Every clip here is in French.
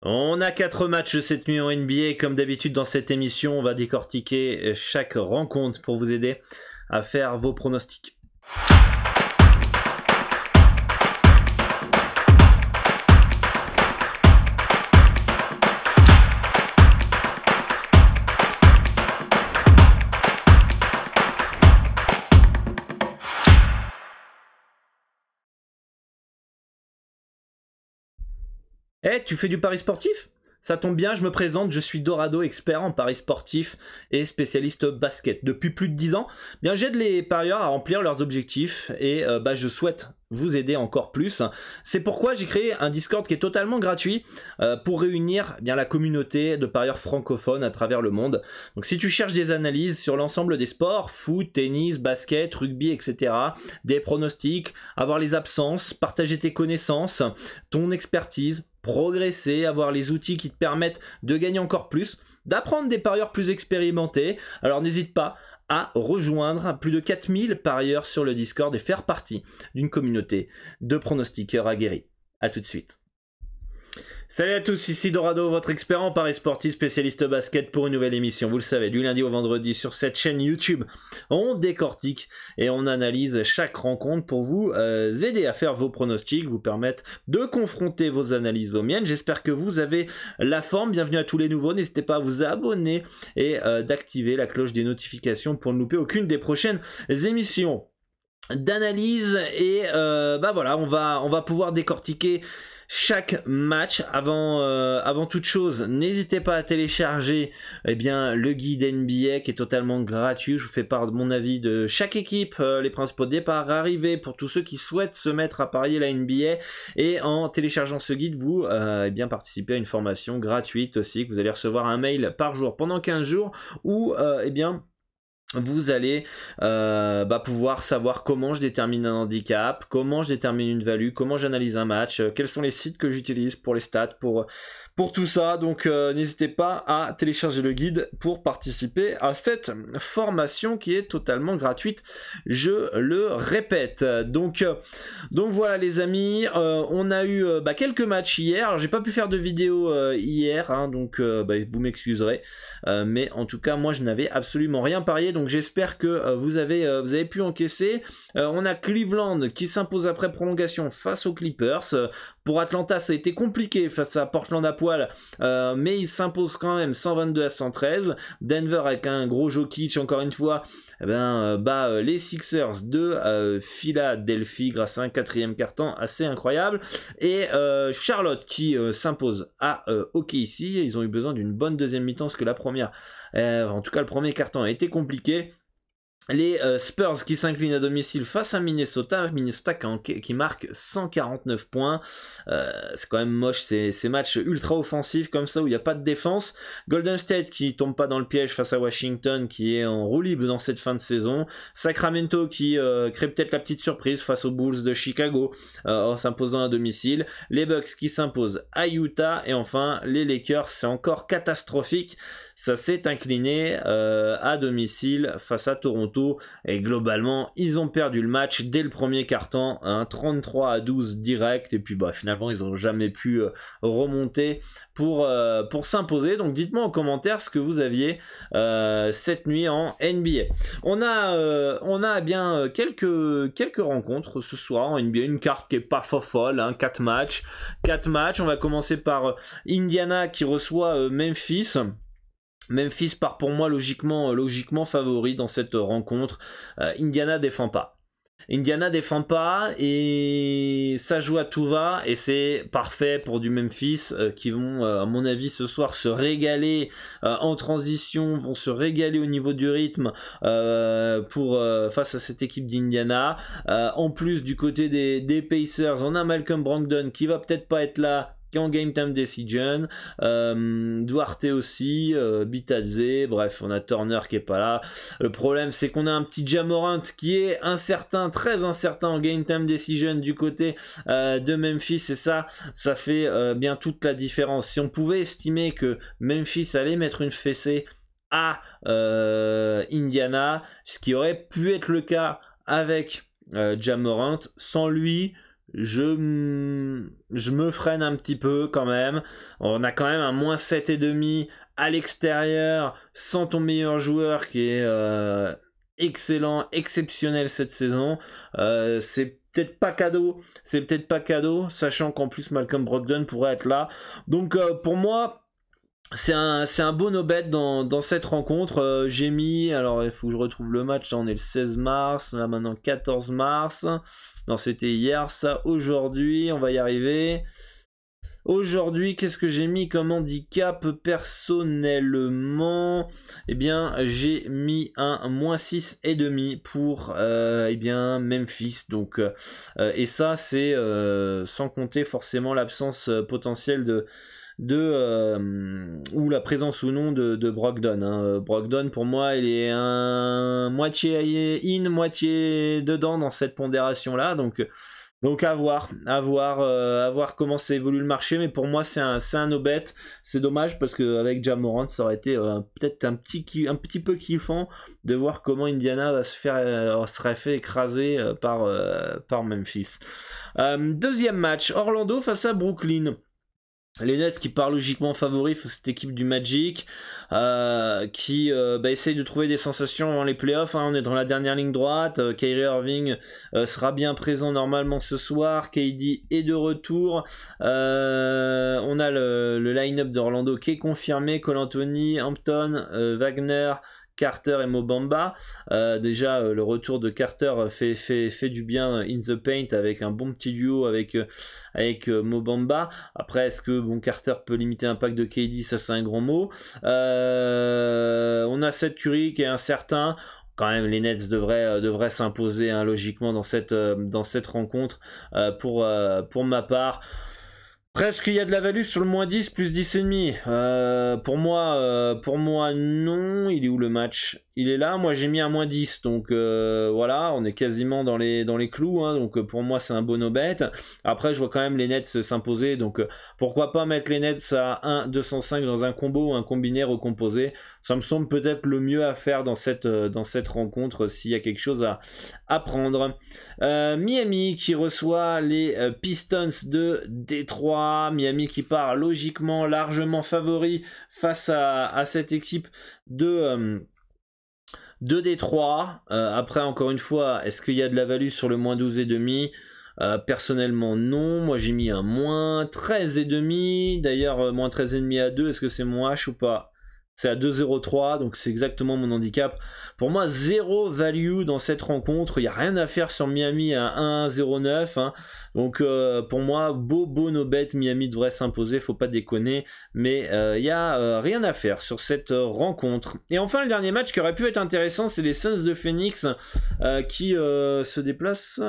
On a 4 matchs cette nuit en NBA. Comme d'habitude dans cette émission, on va décortiquer chaque rencontre pour vous aider à faire vos pronostics. Eh, tu fais du pari sportif? Ça tombe bien, je me présente, je suis Dorado, expert en paris sportif et spécialiste basket. Depuis plus de 10 ans, bien j'aide les parieurs à remplir leurs objectifs et je souhaite vous aider encore plus. C'est pourquoi j'ai créé un Discord qui est totalement gratuit pour réunir bien la communauté de parieurs francophones à travers le monde. Donc si tu cherches des analyses sur l'ensemble des sports, foot, tennis, basket, rugby, etc., des pronostics, avoir les absences, partager tes connaissances, ton expertise, progresser, avoir les outils qui te permettent de gagner encore plus, d'apprendre des parieurs plus expérimentés, alors n'hésite pas à rejoindre plus de 4000 parieurs sur le Discord et faire partie d'une communauté de pronostiqueurs aguerris. A tout de suite. Salut à tous, ici Dorado, votre expert en paris sportif, spécialiste basket pour une nouvelle émission. Vous le savez, du lundi au vendredi sur cette chaîne YouTube, on décortique et on analyse chaque rencontre pour vous aider à faire vos pronostics, vous permettre de confronter vos analyses aux miennes. J'espère que vous avez la forme. Bienvenue à tous les nouveaux. N'hésitez pas à vous abonner et d'activer la cloche des notifications pour ne louper aucune des prochaines émissions d'analyse. Et voilà, on va pouvoir décortiquer chaque match. Avant toute chose, n'hésitez pas à télécharger le guide NBA qui est totalement gratuit. Je vous fais part de mon avis de chaque équipe, les principaux départs, arrivées pour tous ceux qui souhaitent se mettre à parier la NBA. Et en téléchargeant ce guide, vous participez à une formation gratuite aussi, que vous allez recevoir un mail par jour pendant 15 jours où vous allez pouvoir savoir comment je détermine un handicap, comment je détermine une value, comment j'analyse un match, quels sont les sites que j'utilise pour les stats, pour tout ça. Donc n'hésitez pas à télécharger le guide pour participer à cette formation qui est totalement gratuite, je le répète. Donc voilà les amis, on a eu quelques matchs hier. Alors j'ai pas pu faire de vidéo hier, hein, donc vous m'excuserez, mais en tout cas moi je n'avais absolument rien parié, donc j'espère que vous avez pu encaisser. On a Cleveland qui s'impose après prolongation face aux Clippers. Pour Atlanta, ça a été compliqué face à Portland à poil, mais il s'impose quand même 122-113. Denver avec un gros Jokic encore une fois, bat les Sixers de Philadelphie grâce à un 4e quart-temps assez incroyable. Et Charlotte qui s'impose à OKC. Ils ont eu besoin d'une bonne deuxième mi-temps parce que la première, en tout cas le premier quart-temps a été compliqué. Les Spurs qui s'inclinent à domicile face à Minnesota qui marque 149 points. C'est quand même moche ces matchs ultra offensifs comme ça où il n'y a pas de défense. Golden State qui tombe pas dans le piège face à Washington qui est en roue libre dans cette fin de saison. Sacramento qui crée peut-être la petite surprise face aux Bulls de Chicago en s'imposant à domicile. Les Bucks qui s'imposent à Utah. Et enfin les Lakers, c'est encore catastrophique. Ça s'est incliné à domicile face à Toronto et globalement ils ont perdu le match dès le premier quart-temps, 33-12 direct, et puis finalement ils n'ont jamais pu remonter pour s'imposer. Donc dites-moi en commentaire ce que vous aviez cette nuit en NBA. On a bien quelques rencontres ce soir en NBA, une carte qui est pas folle, 4 matchs. On va commencer par Indiana qui reçoit Memphis. Memphis part pour moi logiquement favori dans cette rencontre. Indiana défend pas et ça joue à tout va et c'est parfait pour du Memphis qui vont à mon avis ce soir se régaler en transition, vont se régaler au niveau du rythme face à cette équipe d'Indiana. En plus du côté des Pacers, on a Malcolm Brogdon qui va peut-être pas être là en game time decision, Duarte aussi, Bitadze, bref on a Turner qui est pas là. Le problème c'est qu'on a un petit Ja Morant qui est incertain, très incertain en game time decision du côté de Memphis, et ça fait bien toute la différence. Si on pouvait estimer que Memphis allait mettre une fessée à Indiana, ce qui aurait pu être le cas avec Ja Morant, sans lui je me freine un petit peu quand même. On a quand même un moins 7,5 à l'extérieur, sans ton meilleur joueur qui est excellent, exceptionnel cette saison. C'est peut-être pas cadeau, sachant qu'en plus Malcolm Brogdon pourrait être là. Donc pour moi, c'est un beau no-bet dans cette rencontre. J'ai mis, alors il faut que je retrouve le match, là on est le 16 mars, là maintenant 14 mars. Non, c'était hier, ça. Aujourd'hui, on va y arriver. Aujourd'hui, qu'est-ce que j'ai mis comme handicap personnellement? Eh bien, j'ai mis un moins 6,5 pour eh bien, Memphis. Donc, et ça, c'est sans compter forcément l'absence potentielle ou la présence ou non de Brogdon. Hein. Brogdon, pour moi, il est un moitié in, moitié dedans dans cette pondération-là. Donc à voir comment ça évolue le marché, mais pour moi c'est un no-bet. C'est dommage parce qu'avec Ja Morant ça aurait été peut-être un petit peu kiffant de voir comment Indiana serait fait écraser par Memphis. Deuxième match, Orlando face à Brooklyn. Les Nets qui partent logiquement favoris face à cette équipe du Magic qui essaye de trouver des sensations avant les playoffs. Hein. On est dans la dernière ligne droite. Kyrie Irving sera bien présent normalement ce soir. KD est de retour. On a le line-up d'Orlando qui est confirmé. Cole Anthony, Hampton, Wagner, Carter et Mo Bamba. Déjà le retour de Carter fait du bien in the paint avec un bon petit duo avec Mo Bamba. Après, est-ce que Carter peut limiter l'impact de KD? Ça c'est un grand mot. On a Seth Curry qui est incertain. Quand même, les Nets devraient s'imposer hein, logiquement dans cette rencontre. Pour ma part, presque il y a de la value sur le moins 10 plus 10,5. Pour moi non. Il est où le match? Il est là, moi j'ai mis un moins 10, donc voilà, on est quasiment dans les clous, hein, donc pour moi c'est un bon no-bet. Après je vois quand même les Nets s'imposer, donc pourquoi pas mettre les Nets à 1,205 dans un combo ou un combiné recomposé. Ça me semble peut-être le mieux à faire dans cette rencontre s'il y a quelque chose à prendre. Miami qui reçoit les Pistons de Détroit. Miami qui part logiquement largement favori face à cette équipe de Détroit. Après encore une fois, est-ce qu'il y a de la value sur le moins 12,5? Personnellement non, moi j'ai mis un moins 13,5. D'ailleurs moins 13,5 à 2, est-ce que c'est mon H ou pas? C'est à 2,03, donc c'est exactement mon handicap. Pour moi, zéro value dans cette rencontre. Il n'y a rien à faire sur Miami à 1,09. Hein. Donc pour moi, beau no-bet. Miami devrait s'imposer, faut pas déconner. Mais il n'y a rien à faire sur cette rencontre. Et enfin, le dernier match qui aurait pu être intéressant, c'est les Suns de Phoenix qui se déplacent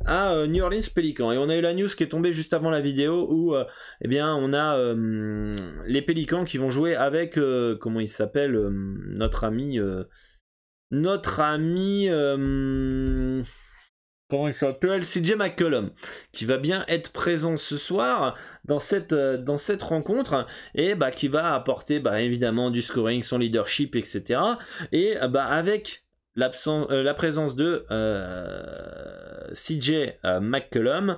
à New Orleans Pelicans. Et on a eu la news qui est tombée juste avant la vidéo où eh bien on a les Pelicans qui vont jouer avec comment il s'appelle notre ami comment il s'appelle, CJ McCollum, qui va bien être présent ce soir dans cette rencontre et qui va apporter évidemment du scoring, son leadership, etc. Et avec la présence de CJ McCollum,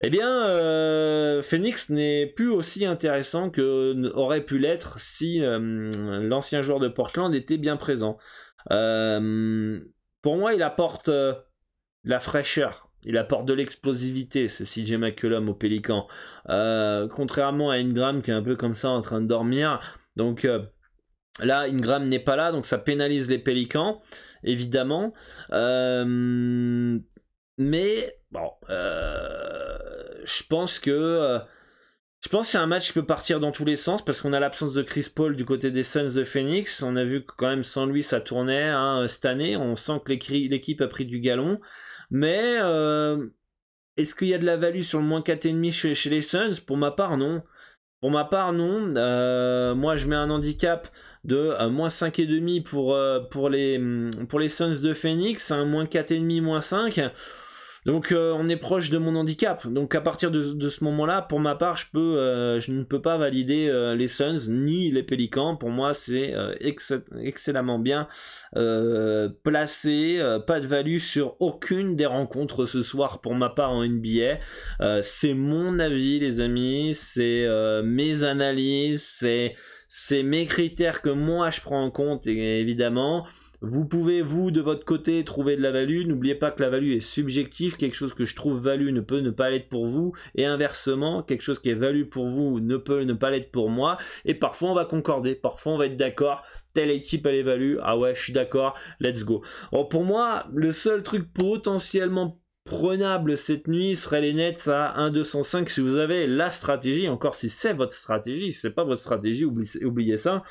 eh bien Phoenix n'est plus aussi intéressant que aurait pu l'être si l'ancien joueur de Portland était bien présent. Pour moi, il apporte la fraîcheur, il apporte de l'explosivité, ce CJ McCollum au Pélican. Contrairement à Ingram qui est un peu comme ça en train de dormir. Donc là, Ingram n'est pas là, donc ça pénalise les Pélicans, évidemment. Mais bon, je pense que c'est un match qui peut partir dans tous les sens parce qu'on a l'absence de Chris Paul du côté des Suns de Phoenix. On a vu que quand même sans lui ça tournait hein, cette année. On sent que l'équipe a pris du galon. Mais est-ce qu'il y a de la value sur le moins 4,5 chez les Suns? Pour ma part, non. Moi, je mets un handicap de moins 5,5 pour les Suns de Phoenix. Un moins 4,5, moins 5. Donc on est proche de mon handicap. Donc à partir de ce moment-là, pour ma part, je ne peux pas valider les Suns ni les Pélicans. Pour moi, c'est excellemment bien placé. Pas de value sur aucune des rencontres ce soir pour ma part en NBA. C'est mon avis, les amis. C'est mes analyses. C'est mes critères que moi je prends en compte, évidemment. Vous pouvez, vous, de votre côté, trouver de la value. N'oubliez pas que la value est subjective. Quelque chose que je trouve value ne peut ne pas l'être pour vous. Et inversement, quelque chose qui est value pour vous ne peut ne pas l'être pour moi. Et parfois, on va concorder. Parfois, on va être d'accord. Telle équipe, elle est value. Ah ouais, je suis d'accord. Let's go. Alors, pour moi, le seul truc potentiellement prenable cette nuit serait les Nets à 1,205 si vous avez la stratégie. Encore si c'est votre stratégie. Si c'est pas votre stratégie, oubliez ça.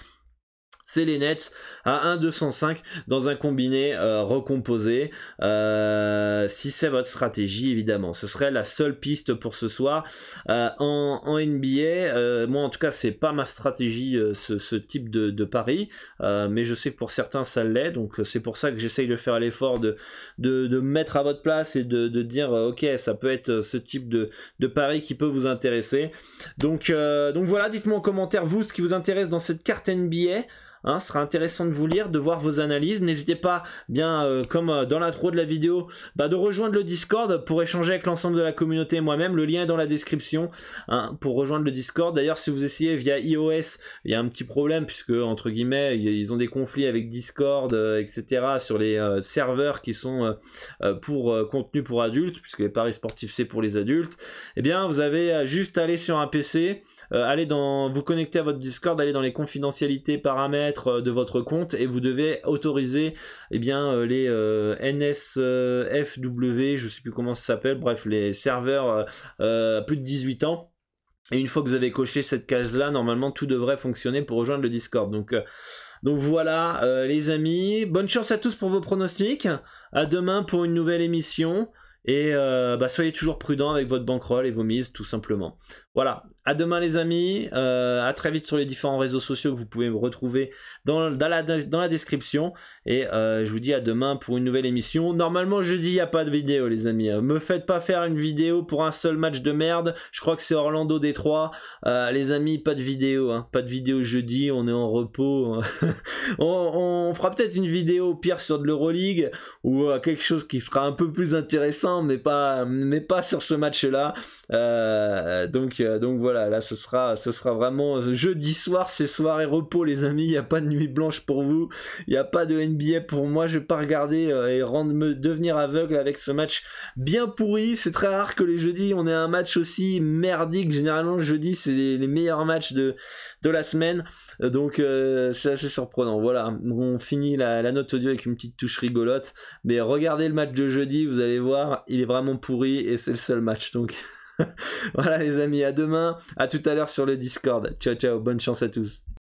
C'est les Nets à 1,205 dans un combiné recomposé. Si c'est votre stratégie, évidemment. Ce serait la seule piste pour ce soir. En NBA, moi en tout cas, c'est pas ma stratégie, ce type de pari. Mais je sais que pour certains, ça l'est. Donc c'est pour ça que j'essaye de faire l'effort de me mettre à votre place et de dire, ok, ça peut être ce type de pari qui peut vous intéresser. Donc voilà, dites-moi en commentaire, vous, ce qui vous intéresse dans cette carte NBA. Hein, ce sera intéressant de vous lire, de voir vos analyses. N'hésitez pas, bien comme dans l'intro de la vidéo, de rejoindre le Discord pour échanger avec l'ensemble de la communauté et moi-même. Le lien est dans la description hein, pour rejoindre le Discord. D'ailleurs, si vous essayez via iOS, il y a un petit problème puisque, entre guillemets, ils ont des conflits avec Discord, etc. sur les serveurs qui sont pour contenu pour adultes, puisque les paris sportifs, c'est pour les adultes. Eh bien, vous avez juste à aller sur un PC, vous connecter à votre Discord, aller dans les confidentialités, paramètres de votre compte et vous devez autoriser les NSFW, je sais plus comment ça s'appelle, bref les serveurs plus de 18 ans. Et une fois que vous avez coché cette case là, normalement tout devrait fonctionner pour rejoindre le Discord. Donc voilà les amis, bonne chance à tous pour vos pronostics, à demain pour une nouvelle émission. Et soyez toujours prudents avec votre bankroll et vos mises tout simplement. Voilà, à demain les amis, à très vite sur les différents réseaux sociaux que vous pouvez me retrouver dans la description. Et je vous dis à demain pour une nouvelle émission. Normalement jeudi il n'y a pas de vidéo les amis. Me faites pas faire une vidéo pour un seul match de merde. Je crois que c'est Orlando Détroit. Les amis, pas de vidéo. Hein. Pas de vidéo jeudi, on est en repos. on fera peut-être une vidéo au pire sur de l'Euroleague ou quelque chose qui sera un peu plus intéressant mais pas sur ce match là. Donc voilà, là ce sera vraiment jeudi soir, c'est soirée repos les amis, il n'y a pas de nuit blanche pour vous, il n'y a pas de NBA pour moi, je vais pas regarder et devenir aveugle avec ce match bien pourri. C'est très rare que les jeudis on ait un match aussi merdique, généralement le jeudi c'est les meilleurs matchs de la semaine, donc c'est assez surprenant. Voilà, on finit la note audio avec une petite touche rigolote, mais regardez le match de jeudi, vous allez voir, il est vraiment pourri et c'est le seul match, donc voilà les amis, à demain, à tout à l'heure sur le Discord. Ciao ciao, bonne chance à tous.